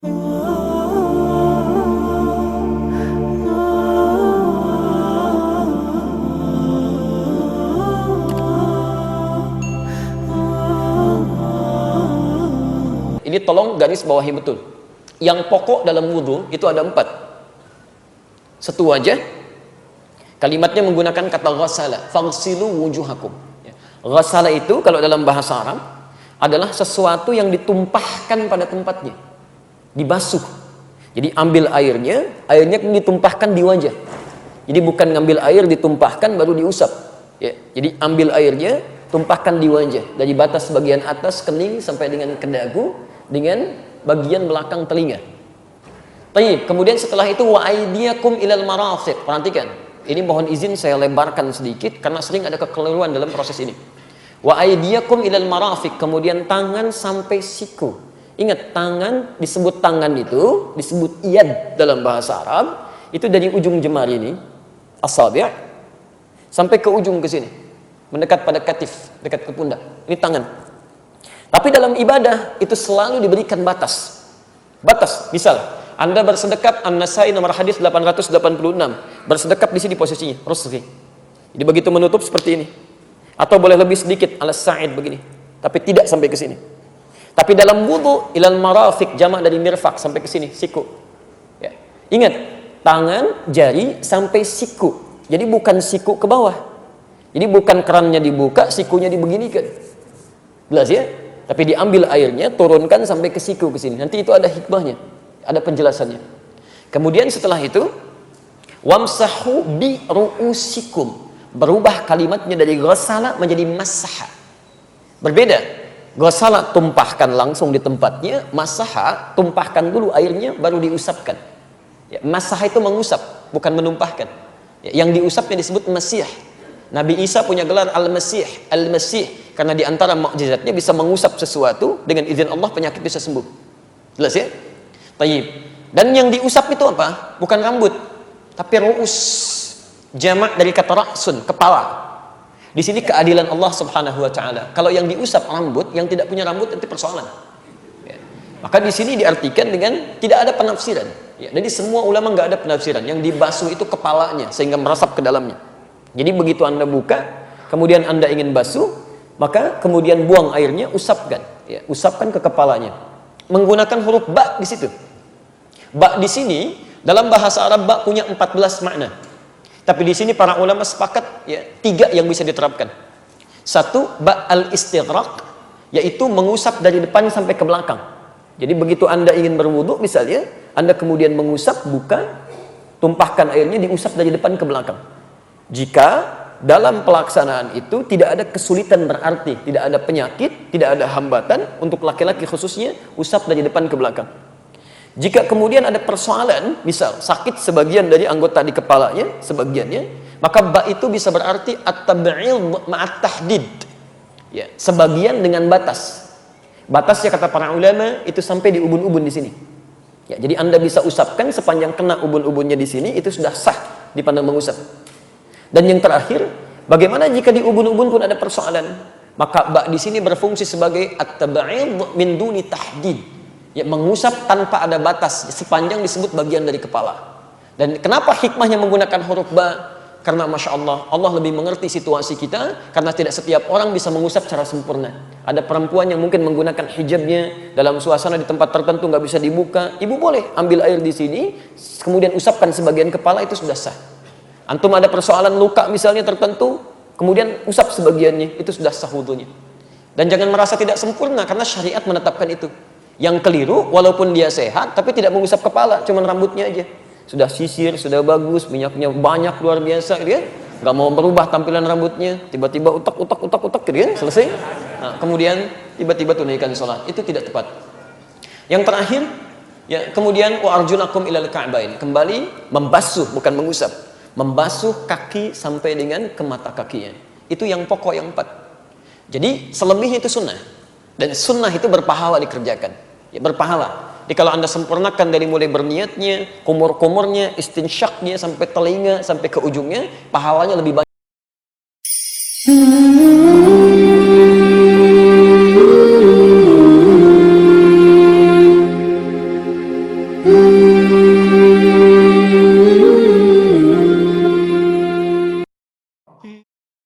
Ini tolong garis bawahi betul. Yang pokok dalam wudhu itu ada 4. Satu aja. Kalimatnya menggunakan kata ghasala. Faghsilu wujuhakum. Ghasala itu kalau dalam bahasa Arab adalah sesuatu yang ditumpahkan pada tempatnya. Dibasuh. Jadi ambil airnya ditumpahkan di wajah. Jadi bukan ngambil air ditumpahkan baru diusap. Ya. Jadi ambil airnya, tumpahkan di wajah. Dari batas bagian atas kening sampai dengan ke dagu, dengan bagian belakang telinga. Baik, kemudian setelah itu wa aydiyakum ilal marafiq. Perhatikan, ini mohon izin saya lebarkan sedikit karena sering ada kekeliruan dalam proses ini. Wa aydiyakum ilal marafiq, kemudian tangan sampai siku. Ingat, tangan disebut tangan itu disebut yad dalam bahasa Arab, itu dari ujung jemari ini, asabi' sampai ke ujung ke sini. Mendekat pada katif, dekat ke pundak. Ini tangan. Tapi dalam ibadah itu selalu diberikan batas. Batas, misal Anda bersedekap, An-Nasai nomor hadis 886. Bersedekap di sini posisinya, rusghi. Jadi begitu menutup seperti ini. Atau boleh lebih sedikit, Al-Sa'id begini. Tapi tidak sampai ke sini. Tapi dalam wudu ilal marafiq, jamak dari mirfaq sampai ke sini, siku. Ya. Ingat, tangan, jari sampai siku. Jadi bukan siku ke bawah. Jadi bukan kerannya dibuka, sikunya dibeginikan. Jelas ya? Tapi diambil airnya, turunkan sampai ke siku ke sini. Nanti itu ada hikmahnya, ada penjelasannya. Kemudian setelah itu, wamsahu bi ru'usikum. Berubah kalimatnya dari ghasala menjadi masaha. Berbeda. Ghasala tumpahkan langsung di tempatnya, masaha tumpahkan dulu airnya baru diusapkan. Ya, masaha itu mengusap, bukan menumpahkan. Ya, yang diusapnya disebut masih. Nabi Isa punya gelar Al-Masih, Al-Masih, karena di antara mukjizatnya bisa mengusap sesuatu dengan izin Allah penyakit bisa sembuh. Jelas ya? Tayyib. Dan yang diusap itu apa? Bukan rambut, tapi ru'us. Jamak dari kata ra'sun, kepala. Di sini keadilan Allah Subhanahu wa taala. Kalau yang diusap rambut, yang tidak punya rambut itu persoalan. Ya. Maka di sini diartikan dengan tidak ada penafsiran. Ya. Jadi semua ulama nggak ada penafsiran. Yang dibasuh itu kepalanya sehingga merasap ke dalamnya. Jadi begitu Anda buka, kemudian Anda ingin basuh, maka kemudian buang airnya, usapkan. Ya. Usapkan ke kepalanya. Menggunakan huruf ba di situ. Ba di sini dalam bahasa Arab ba punya 14 makna. Tapi di sini para ulama sepakat ya 3 yang bisa diterapkan. 1, ba al-istighraq, yaitu mengusap dari depan sampai ke belakang. Jadi begitu Anda ingin berwudu misalnya, Anda kemudian mengusap, buka, tumpahkan airnya, diusap dari depan ke belakang. Jika dalam pelaksanaan itu tidak ada kesulitan berarti, tidak ada penyakit, tidak ada hambatan, untuk laki-laki khususnya, usap dari depan ke belakang. Jika kemudian ada persoalan, misal sakit sebagian dari anggota di kepalanya, sebagiannya, maka ba itu bisa berarti at-tab'id ma'at tahdid. Ya, sebagian dengan batas. Batasnya kata para ulama itu sampai di ubun-ubun di sini. Ya, jadi Anda bisa usapkan sepanjang kena ubun-ubunnya di sini, itu sudah sah dipandang mengusap. Dan yang terakhir, bagaimana jika di ubun-ubun pun ada persoalan? Maka ba di sini berfungsi sebagai at-tab'id min duni tahdid. Ya, mengusap tanpa ada batas sepanjang disebut bagian dari kepala. Dan kenapa hikmahnya menggunakan huruf ba? Karena Masya Allah, Allah lebih mengerti situasi kita, karena tidak setiap orang bisa mengusap secara sempurna. Ada perempuan yang mungkin menggunakan hijabnya dalam suasana di tempat tertentu nggak bisa dibuka. Ibu boleh ambil air di sini, kemudian usapkan sebagian kepala, itu sudah sah. Antum ada persoalan luka misalnya tertentu, kemudian usap sebagiannya, itu sudah sah wudunya. Dan jangan merasa tidak sempurna, karena syariat menetapkan itu. Yang keliru, walaupun dia sehat, tapi tidak mengusap kepala, cuman rambutnya aja. Sudah sisir, sudah bagus, minyaknya banyak, luar biasa, gitu kan? Gak mau berubah tampilan rambutnya, tiba-tiba utak, gitu kan? Selesai. Nah, kemudian tiba-tiba tunaikan sholat, itu tidak tepat. Yang terakhir, ya kemudian wa arjulakum ilal ka'bain, kembali membasuh, bukan mengusap, membasuh kaki sampai dengan ke mata kakinya. Itu yang pokok yang 4. Jadi selebihnya itu sunnah, dan sunnah itu berpahala dikerjakan. Ya, berpahala. Jadi kalau Anda sempurnakan dari mulai berniatnya, kumur-kumurnya, istinsyaknya, sampai telinga, sampai ke ujungnya, pahalanya lebih banyak. Hmm.